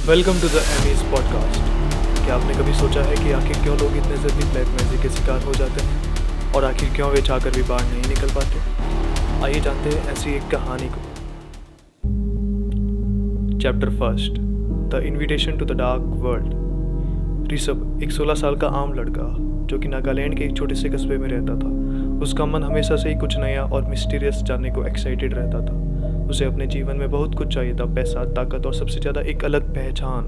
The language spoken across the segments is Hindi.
Welcome to the Emmys podcast. क्या आपने कभी सोचा है कि आखिर क्यों लोग इतने जल्दी ब्लैक मैजिक के शिकार हो जाते हैं और आखिर क्यों वे चाहकर भी बाहर नहीं निकल पाते? आइए जानते हैं ऐसी एक कहानी को। Chapter first, the invitation to the dark world. Rishabh एक 16 साल का आम लड़का जो कि नागालैंड के एक छोटे से कस्बे में रहता था। उसका मन हमेशा से ही कुछ नया और मिस्टीरियस जानने को एक्साइटेड रहता था। उसे अपने जीवन में बहुत कुछ चाहिए था, पैसा, ताकत और सबसे ज़्यादा एक अलग पहचान।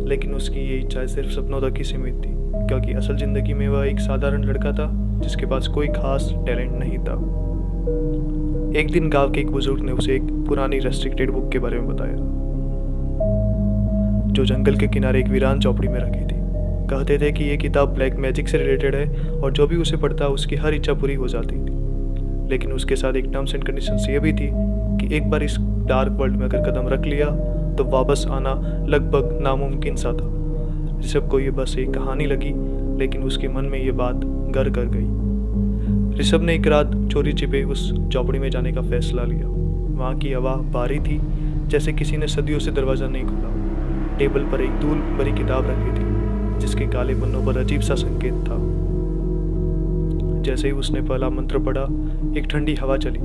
लेकिन उसकी ये इच्छा सिर्फ सपनों तक ही सीमित थी, क्योंकि असल ज़िंदगी में वह एक साधारण लड़का था जिसके पास कोई खास टैलेंट नहीं था। एक दिन गांव के एक बुजुर्ग ने उसे एक पुरानी रेस्ट्रिक्टेड बुक के बारे में बताया जो जंगल के किनारे एक वीरान चौपड़ी में रखी थी। कहते थे कि ये किताब ब्लैक मैजिक से रिलेटेड है और जो भी उसे पढ़ता उसकी हर इच्छा पूरी हो जाती थी। लेकिन उसके साथ एक टर्म्स एंड कंडीशंस ये भी थी कि एक बार इस डार्क वर्ल्ड में अगर कदम रख लिया तो वापस आना लगभग नामुमकिन सा था। ऋषभ को ये बस एक कहानी लगी, लेकिन उसके मन में ये बात घर कर गई। ऋषभ ने एक रात चोरी छिपे उस चौपड़ी में जाने का फैसला लिया। वहाँ की हवा भारी थी, जैसे किसी ने सदियों से दरवाज़ा नहीं खोला। टेबल पर एक धूल भरी किताब रखी थी जिसके काले पन्नों पर अजीब सा संकेत था। जैसे ही उसने पहला मंत्र पढ़ा, एक ठंडी हवा चली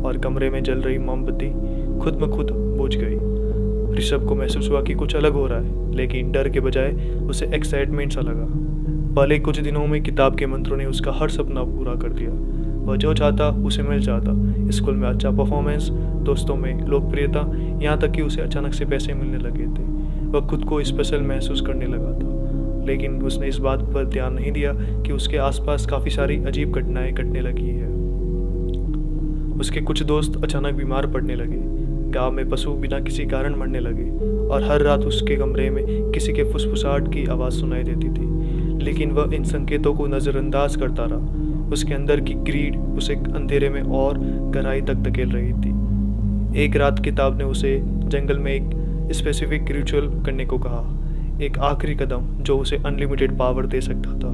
और कमरे में जल रही मोमबत्ती खुद ब खुद बुझ गई। ऋषभ को महसूस हुआ कि कुछ अलग हो रहा है, लेकिन डर के बजाय उसे एक्साइटमेंट सा लगा। पहले कुछ दिनों में किताब के मंत्रों ने उसका हर सपना पूरा कर दिया। वह जो चाहता उसे मिल जाता। स्कूल में अच्छा परफॉर्मेंस, दोस्तों में लोकप्रियता, यहाँ तक कि उसे अचानक से पैसे मिलने लगे थे। वह खुद को स्पेशल महसूस करने लगा था। लेकिन उसने इस बात पर ध्यान नहीं दिया कि उसके आसपास काफ़ी सारी अजीब घटनाएं घटने लगी है। उसके कुछ दोस्त अचानक बीमार पड़ने लगे, गांव में पशु बिना किसी कारण मरने लगे और हर रात उसके कमरे में किसी के फुसफुसाहट की आवाज़ सुनाई देती थी। लेकिन वह इन संकेतों को नज़रअंदाज करता रहा। उसके अंदर की ग्रीड उसे अंधेरे में और गहराई तक धकेल रही थी। एक रात किताब ने उसे जंगल में एक स्पेसिफिक रिचुअल करने को कहा, एक आखिरी कदम जो उसे अनलिमिटेड पावर दे सकता था।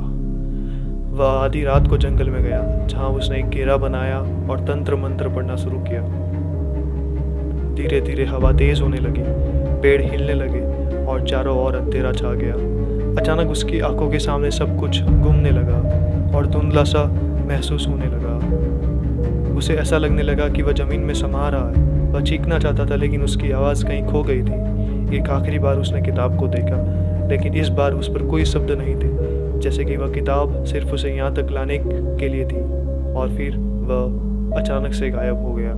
वह आधी रात को जंगल में गया, जहां उसने एक घेरा बनाया और तंत्र मंत्र पढ़ना शुरू किया। धीरे धीरे हवा तेज होने लगी, पेड़ हिलने लगे और चारों ओर अंधेरा छा गया। अचानक उसकी आंखों के सामने सब कुछ घूमने लगा और धुंधला सा महसूस होने लगा। उसे ऐसा लगने लगा कि वह जमीन में समा रहा है। वह चीखना चाहता था, लेकिन उसकी आवाज़ कहीं खो गई थी। एक आखिरी बार उसने किताब को देखा, लेकिन इस बार उस पर कोई शब्द नहीं थे, जैसे कि वह किताब सिर्फ उसे यहाँ तक लाने के लिए थी। और फिर वह अचानक से गायब हो गया।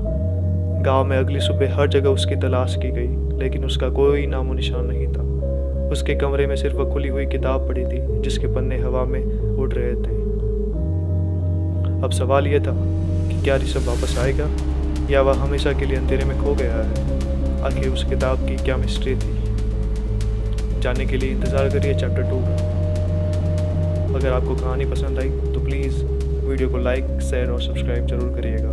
गांव में अगली सुबह हर जगह उसकी तलाश की गई, लेकिन उसका कोई नामो निशान नहीं था। उसके कमरे में सिर्फ वह खुली हुई किताब पड़ी थी, जिसके पन्ने हवा में उड़ रहे थे। अब सवाल यह था कि क्या ऋषभ वापस आएगा या वह हमेशा के लिए अंधेरे में खो गया है। आखिर उस किताब की क्या मिस्ट्री थी? जानने के लिए इंतज़ार करिए चैप्टर 2 का। अगर आपको कहानी पसंद आई तो प्लीज़ वीडियो को लाइक, शेयर और सब्सक्राइब जरूर करिएगा।